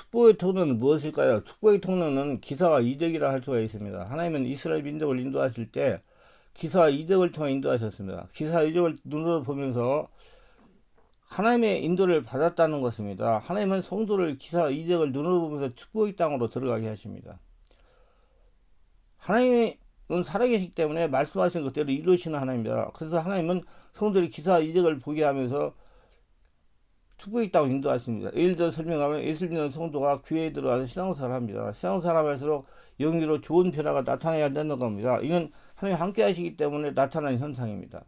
축복의 통로는 무엇일까요? 축복의 통로는 기사와 이적이라 할 수가 있습니다. 하나님은 이스라엘 민족을 인도하실 때 기사와 이적을 통해 인도하셨습니다. 기사와 이적을 눈으로 보면서 하나님의 인도를 받았다는 것입니다. 하나님은 성도를 기사와 이적을 눈으로 보면서 축복의 땅으로 들어가게 하십니다. 하나님은 살아계시기 때문에 말씀하신 것대로 이루시는 하나님입니다. 그래서 하나님은 성도들이 기사와 이적을 보게 하면서 축복의 땅으로 인도하십니다. 예를 들어 설명하면 예수 믿는 성도가 교회에 들어가서 신앙생활을 합니다. 신앙생활을 할수록 영리로 좋은 변화가 나타나야 한다는 겁니다. 이는 하나님 함께 하시기 때문에 나타나는 현상입니다.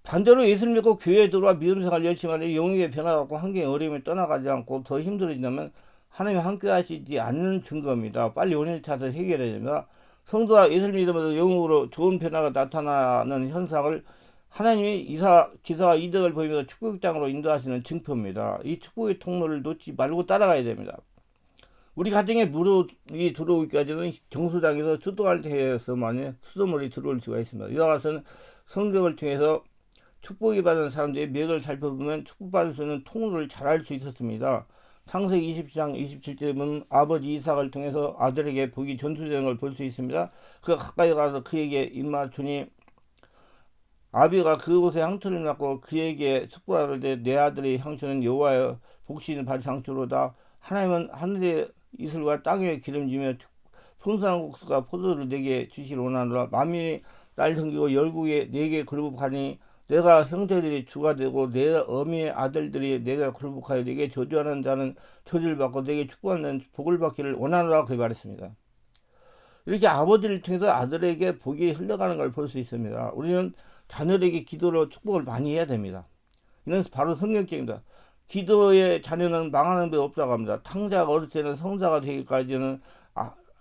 반대로 예수 믿고 교회에 들어와 믿음생활 열심히 하니 영역의 변화가 환경의 어려움에 떠나가지 않고 더 힘들어진다면 하나님이 함께 하시지 않는 증거입니다. 빨리 원인을 찾아서 해결해야 됩니다. 성도가 예수 믿으면서 영역으로 좋은 변화가 나타나는 현상을 하나님이 기사와 이적을 보이면서 축복의 땅으로 인도하시는 증표입니다. 이 축복의 통로를 놓지 말고 따라가야 됩니다. 우리 가정에 물이 들어오기까지는 정수장에서 수도할 때에서만 수돗물이 들어올 수가 있습니다. 이와 같은 성경을 통해서 축복이 받은 사람들의 맥을 살펴보면 축복받을 수 있는 통로를 잘 알 수 있었습니다. 창세기 20장 27절에 보면 아버지 이삭을 통해서 아들에게 복이 전수되는 걸 볼 수 있습니다. 그가 가까이 가서 그에게 입맞추니 아비가 그곳에 향초를 낳고 그에게 축복하되 내 아들의 향초는 여호와의 복신 받은 향초로다. 하나님은 하늘의 이슬과 땅의 기름지며 풍성한 국수가 포도를 내게 주시길 원하노라. 만민이 날 섬기고 열국에 내게 굴복하니 내가 형제들이 주가 되고 내 어미의 아들들이 내가 굴복하여 내게 저주하는 자는 저주를 받고 내게 축복하는 복을 받기를 원하노라. 그렇게 말했습니다. 이렇게 아버지를 통해서 아들에게 복이 흘러가는 걸 볼 수 있습니다. 우리는 자녀에게 기도로 축복을 많이 해야 됩니다. 이는 바로 성경적입니다. 기도의 자녀는 망하는 데 없다고 합니다. 탕자가 어릴 때는 성자가 되기까지는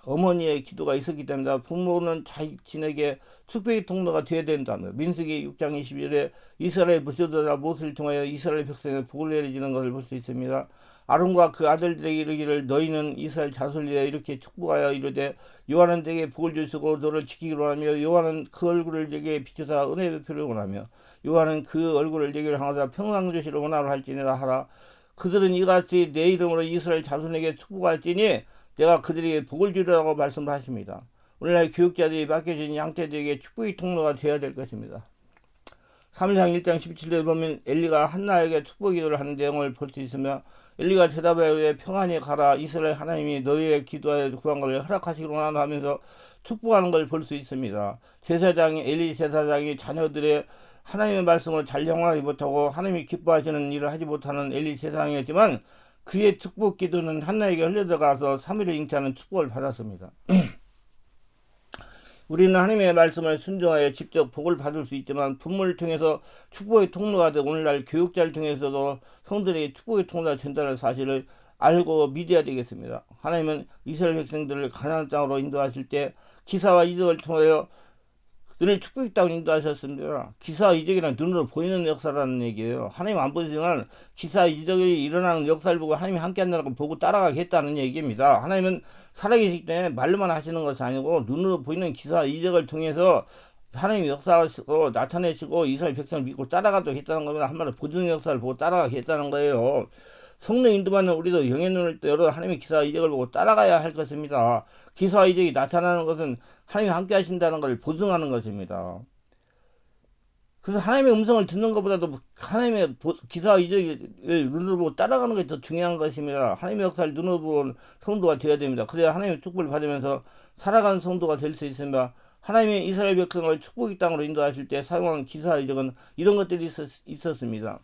어머니의 기도가 있었기 때문에 부모는 자신에게 축복의 통로가 되어야 된다며 민수기 6장 21절에 이스라엘 무소도나 모세를 통하여 이스라엘 백성에 복을 내리지는 것을 볼 수 있습니다. 아론과 그 아들들에게 이르기를 너희는 이스라엘 자손이라 이렇게 축복하여 이르되 여호와는 내게 복을 주시고 너를 지키기를 원하며 여호와는 그 얼굴을 내게 비춰사 은혜 베풀기를 원하며 여호와는 그 얼굴을 내게 향하사 평강 주시기를 원하노 할지니라 하라. 그들은 이같이 내 이름으로 이스라엘 자손에게 축복할지니 내가 그들에게 복을 주리라고 말씀을 하십니다. 오늘날 교육자들이 맡겨진 양떼들에게 축복의 통로가 되어야 될 것입니다. 3장 1장 17절에 보면 엘리가 한나에게 축복 기도를 하는 내용을 볼 수 있으며 엘리가 대답하여 평안히 가라 이스라엘 하나님이 너희의 기도하여 구한 것을 허락하시기를 원하노 하면서 축복하는 걸 볼 수 있습니다. 엘리 제사장이 자녀들의 하나님의 말씀을 잘 영원하지 못하고 하나님이 기뻐하시는 일을 하지 못하는 엘리 제사장이었지만 그의 축복 기도는 한나에게 흘려들어가서 3일을 잉태하는 축복을 받았습니다. 우리는 하나님의 말씀을 순종하여 직접 복을 받을 수 있지만 부모를 통해서 축복의 통로가 되고 오늘날 교육자를 통해서도 성도들이 축복의 통로가 된다는 사실을 알고 믿어야 되겠습니다. 하나님은 이스라엘 백성들을 가나안 땅으로 인도하실 때 기사와 이적을 통하여 그들을 축복의 땅으로 인도하셨습니다. 기사와 이적이란 눈으로 보이는 역사라는 얘기예요. 하나님 안 보시지만 기사와 이적이 일어나는 역사를 보고 하나님이 함께 한다는 걸 보고 따라가겠다는 얘기입니다. 하나님은 살아계시기 때문에 말로만 하시는 것이 아니고 눈으로 보이는 기사와 이적을 통해서 하나님이 역사하시고 나타내시고 이스라엘 백성을 믿고 따라가도록 했다는 겁니다. 한마디로 보증 역사를 보고 따라가겠다는 거예요. 성령 인도받는 우리도 영의 눈을 열어 하나님의 기사와 이적을 보고 따라가야 할 것입니다. 기사와 이적이 나타나는 것은 하나님이 함께 하신다는 것을 보증하는 것입니다. 그래서 하나님의 음성을 듣는 것보다도 하나님의 기사와 이적을 눈으로 보고 따라가는 것이 더 중요한 것입니다. 하나님의 역사를 눈으로 보는 성도가 되어야 됩니다. 그래야 하나님의 축복을 받으면서 살아가는 성도가 될 수 있습니다. 하나님의 이스라엘 백성을 축복의 땅으로 인도하실 때 사용한 기사와 이적은 이런 것들이 있었습니다.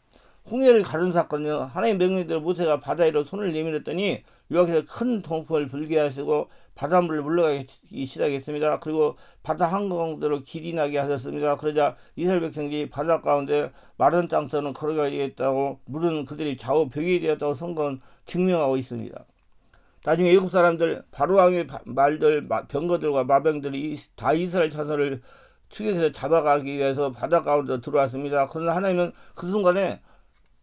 홍해를 가른 사건이요. 하나님의 명령대로 모세가 바다 위로 손을 내밀었더니 여기서 큰 동풍을 불게 하시고 바닷물을 물러가기 시작했습니다. 그리고 바다 한가운데로 길이 나게 하셨습니다. 그러자 이스라엘 백성들이 바다 가운데 마른 땅처럼 걸어가게 했다고 물은 그들이 좌우 벽이 되었다고 성경은 증명하고 있습니다. 나중에 애국 사람들 바로왕의 말들 병거들과 마병들이 다 이스라엘 자손을 추격해서 잡아가기 위해서 바다 가운데 들어왔습니다. 그러나 하나님은 그 순간에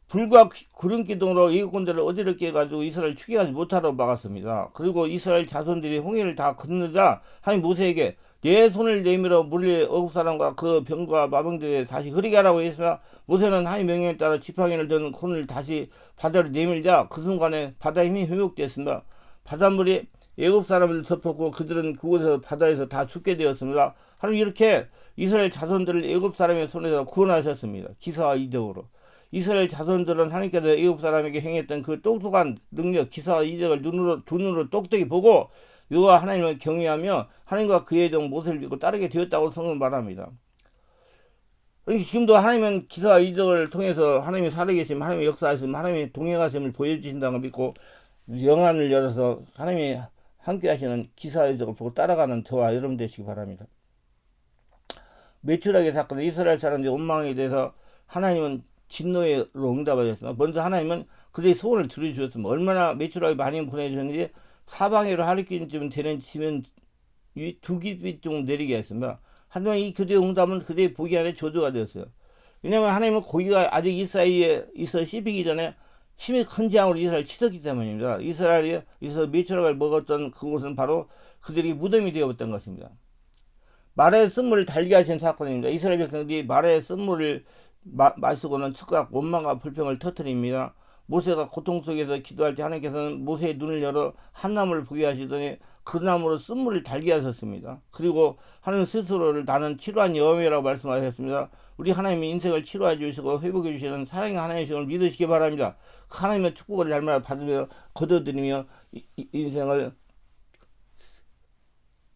불과 구름 기둥으로 애국군대를 어지럽게 해가지고 이스라엘 추격하지 못하도록 막았습니다. 그리고 이스라엘 자손들이 홍해를 다 건너자 하나님 모세에게 내 손을 내밀어 물리 어국 사람과 그 병과 마병들에 다시 흐리게 하라고 했으나 모세는 하나님 명령에 따라 지팡이를 든 손을 다시 바다로 내밀자 그 순간에 바다의 힘이 회복되었습니다. 바닷물이 애굽 사람을 덮었고 그들은 그곳에서 바다에서 다 죽게 되었습니다. 하나님 이렇게 이스라엘 자손들을 애굽 사람의 손에서 구원하셨습니다. 기사와 이적으로. 이스라엘 자손들은 하나님께서 애굽 사람에게 행했던 그 똑똑한 능력, 기사와 이적을 눈으로 똑똑히 보고 여호와 하나님을 경외하며 하나님과 그의 종 모세를 믿고 따르게 되었다고 성경은 말합니다. 지금도 하나님은 기사와 이적을 통해서 하나님이 살아계심, 하나님의 역사하심, 하나님의 동행하심을 보여주신다는 걸 믿고 영안을 열어서 하나님이 함께 하시는 기사와 이적을 보고 따라가는 저와 여러분 되시기 바랍니다. 메추라기 사건, 이스라엘 사람들의 원망에 대해서 하나님은 진노로 응답하셨습니다. 먼저 하나님은 그들의 소원을 들어주셨습니다. 얼마나 메추라기 많이 보내주셨는지 사방으로 하루끼리쯤 되는 지면 두 깊이 좀 내리게 했습니다. 하지만 이 그들의 응답은 그들의 보기 안에 저주가 되었어요. 왜냐하면 하나님은 고기가 아직 이 사이에 있어 씹히기 전에 힘이 큰 재앙으로 이스라엘을 치렀기 때문입니다. 이스라엘이 메추라기를 먹었던 그곳은 바로 그들이 무덤이 되었던 것입니다. 말의 쓴물을 달게 하신 사건입니다. 이스라엘 백성들이 말의 쓴물을 마시고는 즉각 원망과 불평을 터뜨립니다. 모세가 고통 속에서 기도할 때 하나님께서는 모세의 눈을 열어 한 나무를 보게 하시더니 그 나무로 쓴물을 달게 하셨습니다. 그리고 하나님 스스로를 나는 치료한 여호와라고 말씀하셨습니다. 우리 하나님이 인생을 치료해 주시고 회복해 주시는 사랑의 하나님을 믿으시기 바랍니다. 그 하나님의 축복을 날마다 받으며 거둬들이며 인생을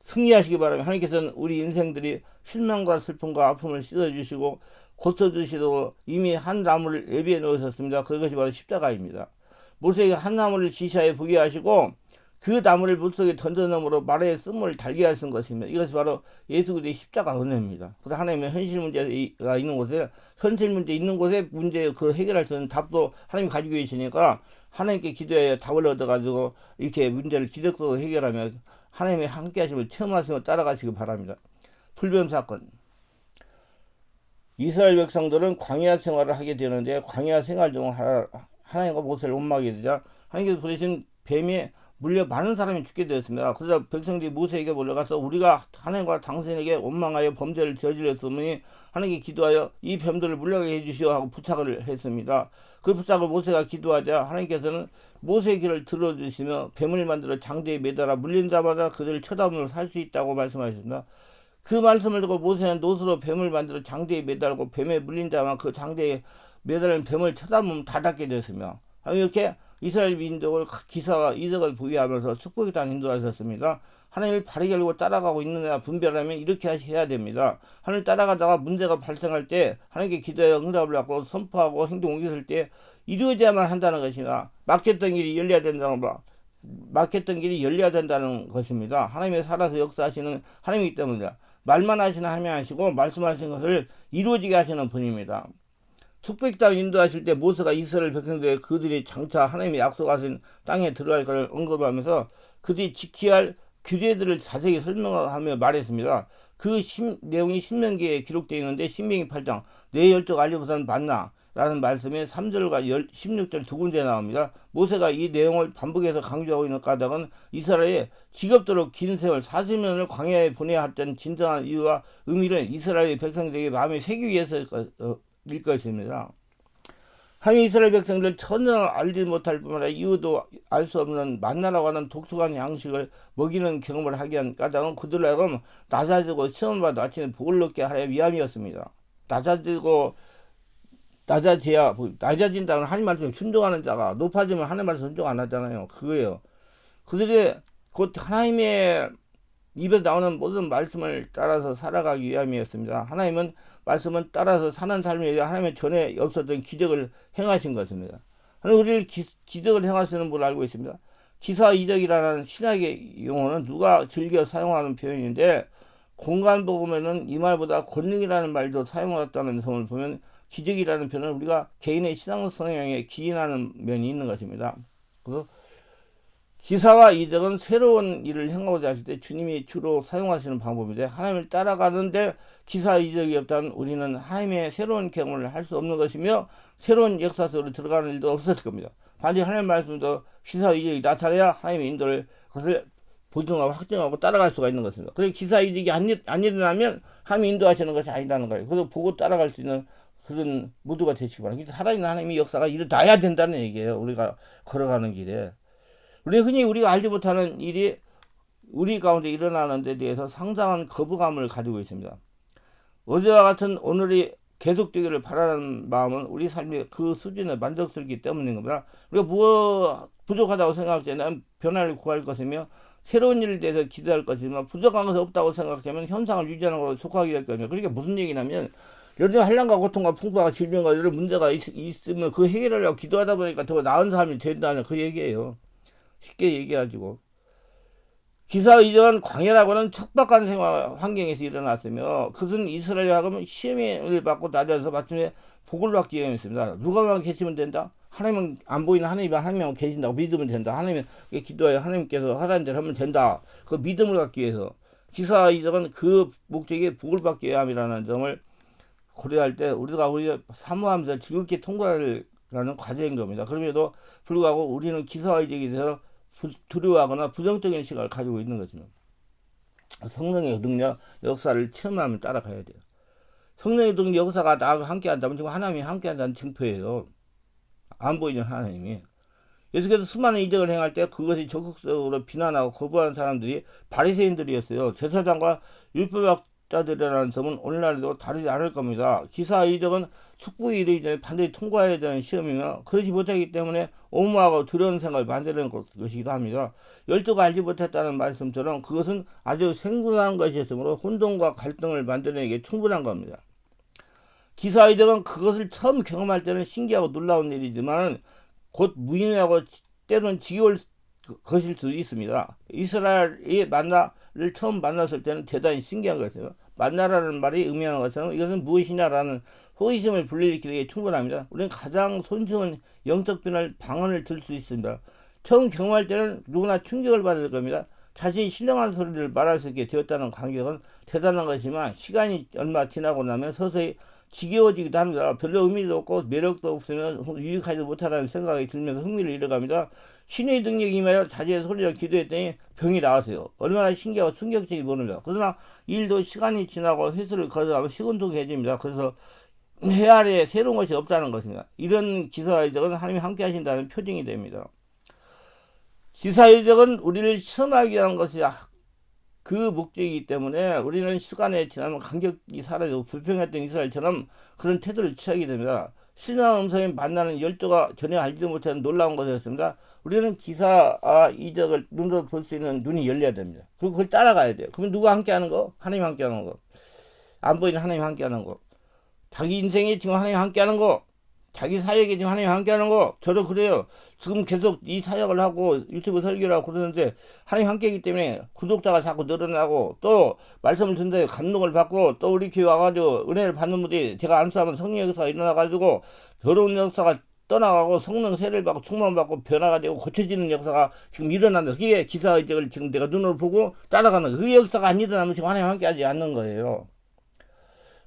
승리하시기 바랍니다. 하나님께서는 우리 인생들이 실망과 슬픔과 아픔을 씻어주시고 고쳐주시도록 이미 한 나무를 예비해 놓으셨습니다. 그것이 바로 십자가입니다. 모세에게 한 나무를 지시하여 보게 하시고 그 나무를 물속에 던져넣음으로 말의 쓴물을 달게 하신 것입니다. 이것이 바로 예수 그리스도의 십자가 은혜입니다. 그래서 하나님의 현실 문제가 있는 곳에 현실 문제 있는 곳에 문제 그 해결할 수 있는 답도 하나님이 가지고 계시니까 하나님께 기도하여 답을 얻어가지고 이렇게 문제를 기적적으로 해결하며 하나님의 함께 하심을 체험하시며 따라가시기 바랍니다. 불뱀 사건. 이스라엘 백성들은 광야 생활을 하게 되는데 광야 생활 중 하나님과 모세를 원망하게 되자 하나님께서 보내신 뱀에 물려 많은 사람이 죽게 되었습니다. 그래서 백성들이 모세에게 몰려가서 우리가 하나님과 당신에게 원망하여 범죄를 저질렀으니 하나님께 기도하여 이 뱀들을 물려가게 해주시오 하고 부탁을 했습니다. 그 부탁을 모세가 기도하자 하나님께서는 모세의 길을 들어주시며 뱀을 만들어 장대에 매달아 물린 자마다 그들을 쳐다보며 살 수 있다고 말씀하셨습니다. 그 말씀을 듣고 모세는 노스로 뱀을 만들어 장대에 매달고 뱀에 물린 자만 그 장대에 매달린 뱀을 쳐다보면 다 닿게 되었으며 이렇게 이스라엘 민족을 기사와 이적을 보게 하면서 축복의 땅 인도하셨습니다. 하나님을 바르게 알고 따라가고 있느냐 분별하면 이렇게 해야 됩니다. 하나님 따라가다가 문제가 발생할 때 하나님께 기도해 응답을 받고 선포하고 행동 옮겼을 때 이루어져야만 한다는 것이나 막혔던 길이 열려야 된다는 거. 막혔던 길이 열려야 된다는 것입니다. 하나님의 살아서 역사하시는 하나님이기 때문입니다. 말만 하시는 하나님 하시고 말씀하신 것을 이루어지게 하시는 분입니다. 축복의 땅 인도하실 때 모세가 이스라엘 백성들에게 그들이 장차 하나님이 약속하신 땅에 들어갈 것을 언급하면서 그들이 지켜야 할 규례들을 자세히 설명하며 말했습니다. 그 내용이 신명기에 기록되어 있는데 신명기 8장 내 열조가 알리고선 만나 라는 말씀에 3절과 16절 두 군데 나옵니다. 모세가 이 내용을 반복해서 강조하고 있는 까닭은 이스라엘의 지겹도록 긴 세월 40년을 광야에 보내야 했던 진정한 이유와 의미를 이스라엘 백성들에게 마음에 새기기 위해서일 것입니다. 하나님 이스라엘 백성들 전혀 알지 못할 뿐만 아니라 이유도 알 수 없는 만나라고 하는 독특한 양식을 먹이는 경험을 하게 한 까닭은 그들로 하여금 낮아지고 시험을 받아 아침에 복을 얻게 하려 위함이었습니다. 낮아진다는 하나님 말씀에 순종하는 자가 높아지면 하나님 말씀 순종 안 하잖아요. 그거예요. 그들이 곧 하나님의 입에서 나오는 모든 말씀을 따라서 살아가기 위함이었습니다. 하나님은 말씀은 따라서 사는 삶에 하나님의 전에 없었던 기적을 행하신 것입니다. 하나님 우리를 기적을 행하시는 분을 알고 있습니다. 기사 이적이라는 신학의 용어는 누가 즐겨 사용하는 표현인데 공간복음에는 이 말보다 권능이라는 말도 사용했다는 점을 보면 기적이라는 표현은 우리가 개인의 신앙 성향에 기인하는 면이 있는 것입니다. 그래서 기사와 이적은 새로운 일을 행하고자 하실 때 주님이 주로 사용하시는 방법인데 하나님을 따라가는데 기사 이적이 없다면 우리는 하나님의 새로운 경험을 할 수 없는 것이며 새로운 역사 속으로 들어가는 일도 없었을 겁니다. 반드시 하나님의 말씀도 기사 이적이 나타나야 하나님의 인도를 그것을 보증하고 확정하고 따라갈 수가 있는 것입니다. 그래서 기사이득이 안 일어나면 하나님이 인도하시는 것이 아니라는 거예요. 그래서 보고 따라갈 수 있는 그런 모두가 되시기 바랍니다. 살아있는 하나님의 역사가 일어나야 된다는 얘기예요. 우리가 걸어가는 길에. 우리가 알지 못하는 일이 우리 가운데 일어나는 데 대해서 상당한 거부감을 가지고 있습니다. 어제와 같은 오늘이 계속되기를 바라는 마음은 우리 삶의 그 수준에 만족스럽기 때문인 겁니다. 우리가 뭐 부족하다고 생각할 때는 변화를 구할 것이며 새로운 일에 대해서 기대할 것이지만 부족한 것이 없다고 생각하면 현상을 유지하는 것으로 속하게 될 겁니다. 그러니까 무슨 얘기냐면 여러 한란과 고통과 풍파가 질병과 이런 문제가 있으면 그 해결하려고 기도하다 보니까 더 나은 삶이 된다는 그 얘기예요. 쉽게 얘기해가지고. 기사 이전 광야라고는 척박한 생활 환경에서 일어났으며 그것은 이스라엘에 하면 시험을 받고 낮아서 마침내 복을 받기 위함이었습니다. 누가만 계시면 된다? 하나님은 안 보이는 하나님만 계신다고 믿으면 된다. 하나님은 기도해 하나님께서 하라는 대로 하면 된다. 그 믿음을 갖기 위해서 기사 이전은 그 목적이 복을 받기 위함이라는 점을 고려할 때 우리가 사모하면서 즐겁게 통과하는 과정인 겁니다. 그럼에도 불구하고 우리는 기사와 이적에 대해서 두려워하거나 부정적인 시각을 가지고 있는 것입니다. 성령의 능력, 역사를 체험하면 따라가야 돼요. 성령의 능력, 역사가 나와 함께 한다면 지금 하나님이 함께 한다는 증표예요. 안 보이는 하나님이. 예수께서 수많은 이적을 행할 때 그것이 적극적으로 비난하고 거부하는 사람들이 바리새인들이었어요. 제사장과 율법학자들이라는 점은 오늘날에도 다르지 않을 겁니다. 기사 이적은 축복이 이르기 전에 반드시 통과해야 되는 시험이며 그러지 못하기 때문에 오무하고 두려운 생각을 만드는 것이기도 합니다. 12가 알지 못했다는 말씀처럼 그것은 아주 생분한 것이었으므로 혼돈과 갈등을 만들어내기에 충분한 겁니다. 기사 이적은 그것을 처음 경험할 때는 신기하고 놀라운 일이지만 곧 무인하고 때로는 지겨울 것일 수도 있습니다. 이스라엘이 만나를 처음 만났을 때는 대단히 신기한 것이에요. 만나라는 말이 의미하는 것처럼 이것은 무엇이냐라는 호기심을 불러일으키기에 충분합니다. 우리는 가장 손쉬운 영적 방언을 들 수 있습니다. 처음 경험할 때는 누구나 충격을 받을 겁니다. 자신이 신령한 소리를 말할 수 있게 되었다는 감격은 대단한 것이지만 시간이 얼마 지나고 나면 서서히 지겨워지기도 합니다. 별로 의미도 없고 매력도 없으면 유익하지 못하라는 생각이 들면서 흥미를 잃어갑니다. 신의 능력이 임하여 자기의 소리를 기도했더니 병이 나왔어요. 얼마나 신기하고 충격적이 모릅니다. 그러나 일도 시간이 지나고 횟수를 거듭하면 시큰둥해집니다. 그래서 해 아래에 새로운 것이 없다는 것입니다. 이런 기사와 이적은 하나님이 함께 하신다는 표징이 됩니다. 기사와 이적은 우리를 시험하기 위한 것이 그 목적이기 때문에 우리는 시간에 지나면 감격이 사라지고 불평했던 이스라엘처럼 그런 태도를 취하게 됩니다. 신의 음성에 만나는 열조가 전혀 알지도 못하는 놀라운 것이었습니다. 우리는 기사와 이적을 눈으로 볼 수 있는 눈이 열려야 됩니다. 그리고 그걸 따라가야 돼요. 그러면 누가 함께 하는 거? 하나님 함께 하는 거. 안 보이는 하나님 함께 하는 거. 자기 인생에 지금 하나님 함께 하는 거. 자기 사역에 지금 하나님 함께 하는 거. 저도 그래요. 지금 계속 이 사역을 하고 유튜브 설교를 하고 그러는데 하나님 함께 하기 때문에 구독자가 자꾸 늘어나고 또 말씀을 듣는데 감동을 받고 또 우리 교회 와가지고 은혜를 받는 분들이 제가 안수하면 성령 역사가 일어나가지고 더러운 역사가 떠나가고 성령 세례를 받고 충만 받고 변화가 되고 고쳐지는 역사가 지금 일어난다. 그게 기사 이적을 지금 내가 눈으로 보고 따라가는 거. 그 역사가 안 일어나면 지금 하나님 함께 하지 않는 거예요.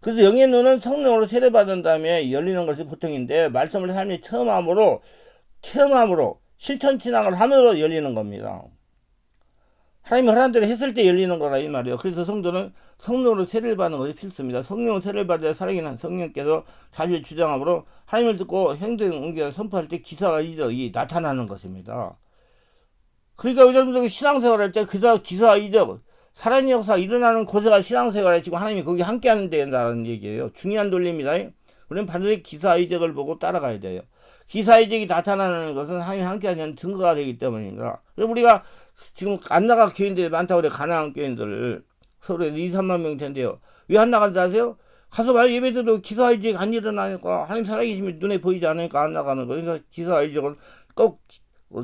그래서 영의 눈은 성령으로 세례받은 다음에 열리는 것이 보통인데 말씀을 삶이 체험함으로 실천 진앙을 함으로 열리는 겁니다. 하나님이 허락한 대로 했을 때 열리는 거라 이 말이에요. 그래서 성도는 성령으로 세례를 받는 것이 필수입니다. 성령으로 세례를 받아야 살아계는 성령께서 자신을 주장함으로 하나님을 듣고 행동 옮겨 선포할 때 기사가 이적이 나타나는 것입니다. 그러니까 여러분들이 신앙생활 할 때 기사 이적 살아있는 역사가 일어나는 곳에가 신앙생활에 지금 하나님이 거기 함께 하는 데다라는 얘기예요. 중요한 논리입니다. 우리는 반드시 기사 이적을 보고 따라가야 돼요. 기사 이적이 나타나는 것은 하나님이 함께 하는 증거가 되기 때문입니다. 그래서 우리가 지금 안 나가 교인들이 많다고 그래. 가나안 교인들 서울에 2, 3만 명 텐데요. 왜 안 나간지 아세요? 가서 말 예배드려도 기사 이적이 안 일어나니까 하나님 살아계심이 눈에 보이지 않으니까 안 나가는 거예요. 그러니까 기사 이적은 꼭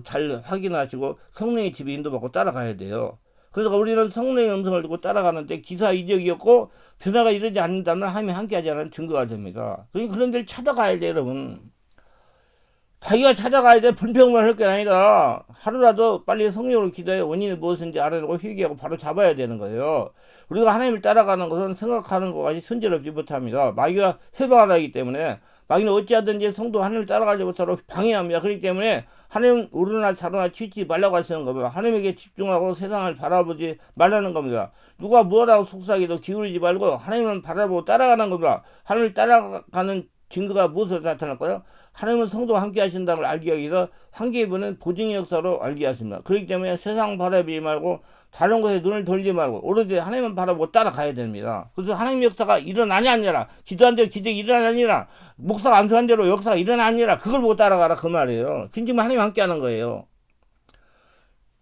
잘 확인하시고 성령의 집에 인도받고 따라가야 돼요. 그래서 우리는 성령의 음성을 듣고 따라가는데 기사 이적이었고 변화가 이르지 않는다면 하나님이 함께하지 않은 증거가 됩니다. 그러니까 그런 데를 찾아가야 돼요, 여러분. 자기가 찾아가야 돼. 불평만 할 게 아니라 하루라도 빨리 성령으로 기도해 원인이 무엇인지 알아내고 회개하고 바로 잡아야 되는 거예요. 우리가 하나님을 따라가는 것은 생각하는 것까지 순조롭지 못합니다. 마귀가 해방하기 때문에 마귀는 어찌하든지 성도 하나님을 따라가지 못하도록 방해합니다. 그렇기 때문에 하나님 오르나 자르나 치지 말라고 하시는 겁니다. 하나님에게 집중하고 세상을 바라보지 말라는 겁니다. 누가 뭐라고 속삭여도 기울이지 말고 하나님은 바라보고 따라가는 겁니다. 하나님을 따라가는 증거가 무엇으로 나타날까요? 하나님은 성도와 함께 하신다는 걸 알기 위해서 한계분은 보증의 역사로 알게 하십니다. 그렇기 때문에 세상 바라보지 말고 다른 것에 눈을 돌리지 말고 오로지 하나님만 바라보고 따라가야 됩니다. 그래서 하나님 역사가 일어나냐 아니라 기도한 대로 기적이 일어나니라 목사가 안수한 대로 역사가 일어나니라 그걸 보고 따라가라 그 말이에요. 진짜 하나님 함께 하는 거예요.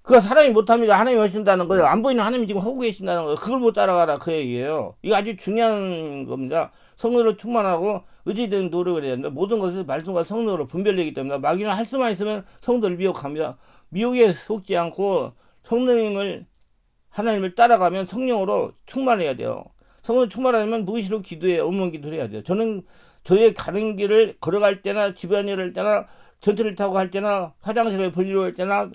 그거 사람이 못합니다. 하나님이 하신다는 거예요. 안 보이는 하나님이 지금 하고 계신다는 거예요. 그걸 보고 따라가라 그 얘기예요. 이거 아주 중요한 겁니다. 성령으로 충만하고 의지된 노력을 해야 된다. 모든 것을 말씀과 성령으로 분별되기 때문에 마귀는 할 수만 있으면 성도를 미혹합니다. 미혹에 속지 않고 성령님을 하나님을 따라가면 성령으로 충만해야 돼요. 성령으로 충만하면 무의식으로 기도해 업무 기도를 해야 돼요. 저는 저의 가는 길을 걸어갈 때나 집안일 할 때나 전철을 타고 할 때나 화장실에 볼일을 할 때나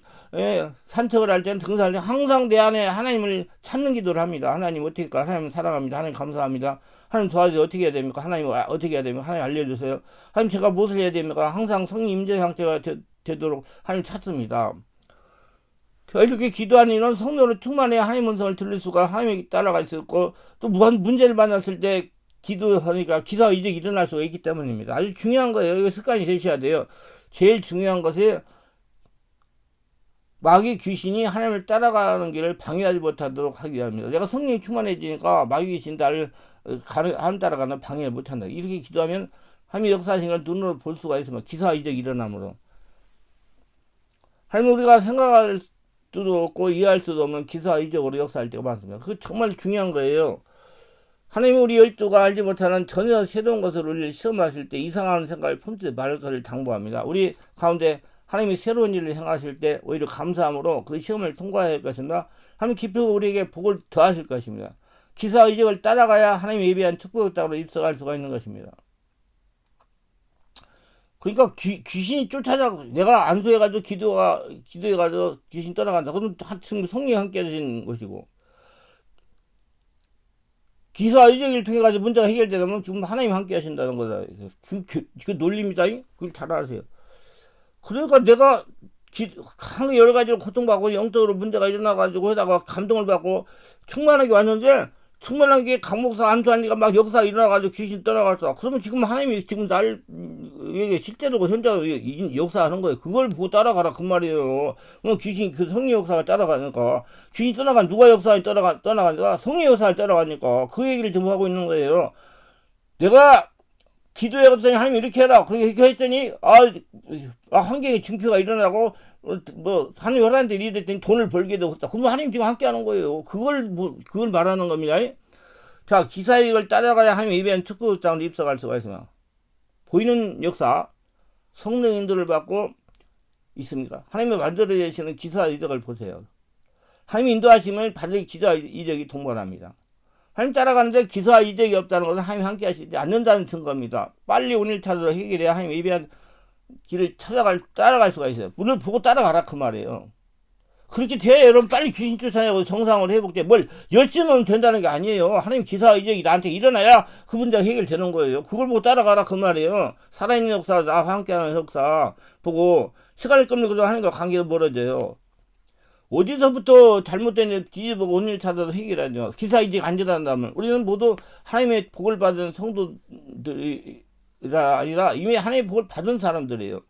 산책을 할 때나 등산할 때 항상 내 안에 하나님을 찾는 기도를 합니다. 하나님 어떻게 할까? 하나님 사랑합니다. 하나님 감사합니다. 하나님 도와주세요. 어떻게 해야 됩니까? 하나님 어떻게 해야 됩니까? 하나님 알려주세요. 하나님 제가 무엇을 해야 됩니까? 항상 성령 임재 상태가 되도록 하나님 찾습니다. 이렇게 기도하는 이는 성령으로 충만해야 하나님 음성을 들을 수가 하나님에게 따라갈 수 있고 또 무한 문제를 만났을 때 기도하니까 기사가 이제 일어날 수가 있기 때문입니다. 아주 중요한 거예요. 이거 습관이 되셔야 돼요. 제일 중요한 것이 마귀 귀신이 하나님을 따라가는 길을 방해하지 못하도록 하기 위함입니다. 내가 성령이 충만해지니까 마귀 귀신 나를 하나님 따라가는 방해를 못한다. 이렇게 기도하면 하나님의 역사하신 걸 눈으로 볼 수가 있으면 기사가 이제 일어나므로 하나님 우리가 생각할 수도 없고 이해할 수도 없는 기사 이적으로 역사할 때가 많습니다. 그거 정말 중요한 거예요. 하나님이 우리 열두가 알지 못하는 전혀 새로운 것을 우리를 시험하실 때 이상한 생각을 품지 말 것을 당부합니다. 우리 가운데 하나님이 새로운 일을 행하실 때 오히려 감사함으로 그 시험을 통과해야 할 것입니다. 하나님 깊이 우리에게 복을 더하실 것입니다. 기사 이적을 따라가야 하나님 예비한 축복의 땅으로 입성할 수가 있는 것입니다. 그러니까 귀신이 쫓아다고 내가 안수해가지고 기도해가지고 귀신 떠나간다. 그러면 성령이 함께 하신 것이고 기사 이적을 통해 가지고 문제가 해결되면 지금 하나님 함께 하신다는 거다. 그 논리입니다. 그걸 잘 아세요. 그러니까 내가 여러 가지로 고통받고 영적으로 문제가 일어나가지고 하다가 감동을 받고 충만하게 왔는데 충만하게 강목사 안수하니까 막 역사가 일어나가지고 귀신 떠나갔어. 그러면 지금 하나님이 지금 나에게 실제로 현장 역사하는 거예요. 그걸 보고 따라가라 그 말이에요. 귀신이 그 성령 역사가 따라가니까 귀신 떠나간 누가 역사에 떠나가니까 성령 역사를 따라가니까 그 얘기를 지금 하고 있는 거예요. 내가 기도해봤더니 하나님 이렇게 해라. 그렇게 했더니 환경에 증표가 일어나고 하나님 열한테 이랬더니 돈을 벌게 되었다. 그러면 하나님 지금 함께 하는 거예요. 그걸 말하는 겁니다. 자, 기사익을 따라가야 하나님 예배한 축복장으로 입성할 수가 있습니다. 보이는 역사, 성령 인도를 받고 있습니까? 하나님의 만들어내시는 기사 이적을 보세요. 하나님 인도하시면 반드시 기사 이적이 동반합니다. 하나님 따라가는데 기사 이적이 없다는 것은 하나님 함께 하시지 않는다는 증거입니다. 빨리 오늘 찾아서 해결해야 하나님 예배한 길을 따라갈 수가 있어요. 물을 보고 따라가라 그 말이에요. 그렇게 돼야 여러분 빨리 귀신 쫓아내고 정상을 회복돼. 뭘 열심히 하면 된다는 게 아니에요. 하나님 기사 이적이 나한테 일어나야 그 문제가 해결되는 거예요. 그걸 보고 따라가라 그 말이에요. 살아있는 역사, 나와 함께하는 역사 보고 시간을 끌면서 하나님과 관계가 멀어져요. 어디서부터 잘못된 일 뒤집어보고 오늘 찾아서 해결하죠. 기사 이적 안 일어난다면 우리는 모두 하나님의 복을 받은 성도들이 아니라 이미 하나님의 복을 받은 사람들이에요.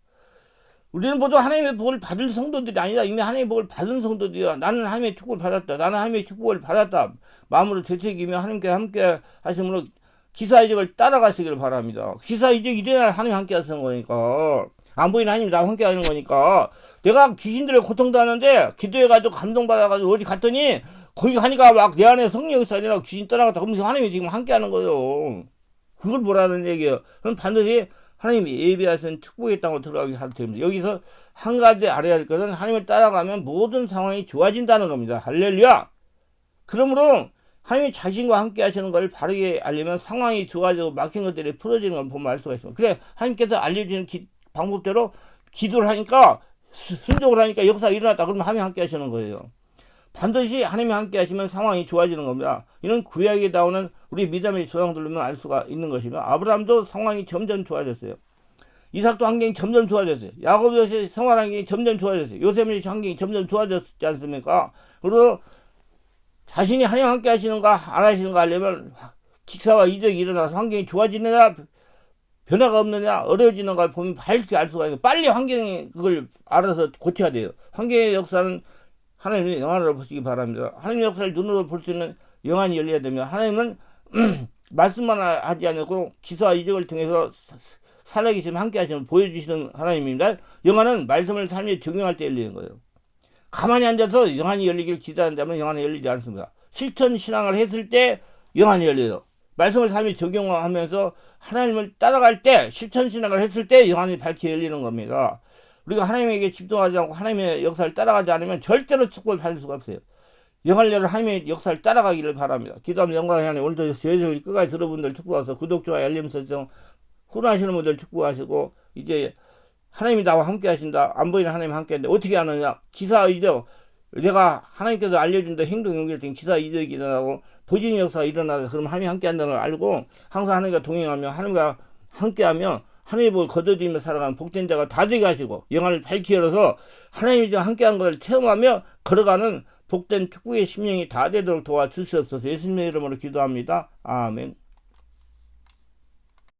우리는 모두 하나님의 복을 받을 성도들이 아니라 이미 하나님의 복을 받은 성도들이야. 나는 하나님의 축복을 받았다. 나는 하나님의 축복을 받았다. 마음으로 되새기며 하나님께 함께 하심으로 기사 이적을 따라가시기를 바랍니다. 기사 이적이 일어나야 하나님 함께 하시는 거니까. 안 보이는 하나님이 나와 함께 하는 거니까. 내가 귀신들의 고통도 하는데 기도해가지고 감동받아가지고 어디 갔더니 거기 가니까 막 내 안에 성령이 살이라 귀신 떠나갔다. 그러면서 하나님이 지금 함께 하는 거예요. 그걸 보라는 얘기예요. 그럼 반드시 하나님이 예비하신 축복의 땅으로 들어가게 할 테입니다. 여기서 한 가지 알아야 할 것은 하나님을 따라가면 모든 상황이 좋아진다는 겁니다. 할렐루야! 그러므로 하나님이 자신과 함께 하시는 걸 바르게 알려면 상황이 좋아지고 막힌 것들이 풀어지는 걸 보면 알 수가 있습니다. 그래 하나님께서 알려주는 방법대로 기도를 하니까 순종을 하니까 역사가 일어났다. 그러면 하나님 함께 하시는 거예요. 반드시 하나님이 함께 하시면 상황이 좋아지는 겁니다. 이는 구약에 나오는 우리 믿음의 조상들로만 알 수가 있는 것이며, 아브라함도 상황이 점점 좋아졌어요. 이삭도 환경이 점점 좋아졌어요. 야곱의 생활 환경이 점점 좋아졌어요. 요셉의 환경이 점점 좋아졌지 않습니까? 그리고 자신이 하나님 함께 하시는가 안 하시는가 하려면 기사와 이적이 일어나서 환경이 좋아지느냐 변화가 없느냐 어려워지는가 보면 밝게 알 수가 있어요. 빨리 환경이 그걸 알아서 고쳐야 돼요. 환경의 역사는 하나님의 영안으로 보시기 바랍니다. 하나님의 역사를 눈으로 볼 수 있는 영안이 열려야 되면, 하나님은 말씀만 하지 않고 기사와 이적을 통해서 살아계시면 함께 하시는 보여주시는 하나님입니다. 영안은 말씀을 삶에 적용할 때 열리는 거예요. 가만히 앉아서 영안이 열리길 기대한다면 영안이 열리지 않습니다. 실천 신앙을 했을 때 영안이 열려요. 말씀을 삶에 적용하면서 하나님을 따라갈 때, 실천 신앙을 했을 때 영안이 밝게 열리는 겁니다. 우리가 하나님에게 집중하지 않고 하나님의 역사를 따라가지 않으면 절대로 축복을 받을 수가 없어요. 영을 열어 하나님의 역사를 따라가기를 바랍니다. 기도하면 영광의 하나님, 오늘도 저희들 끝까지 들어본 분들 축복하셔서 구독, 좋아요, 알림 설정, 후원하시는 분들 축복하시고, 이제 하나님이 나와 함께 하신다. 안 보이는 하나님 함께 하는데 어떻게 하느냐? 기사 이적. 내가 하나님께서 알려준다 행동 연결 된 기사 이적이 일어나고 보진의 역사가 일어나서 그럼 하나님이 함께 한다는 걸 알고 항상 하나님과 동행하며 하나님과 함께하며 하나님의 복을 거둬들이며 살아가는 복된 자가 다 되게 하시고 영안을 밝히 열어서 하나님이 함께한 것을 체험하며 걸어가는 복된 축복의 심령이 다 되도록 도와주시옵소서. 예수님의 이름으로 기도합니다. 아멘.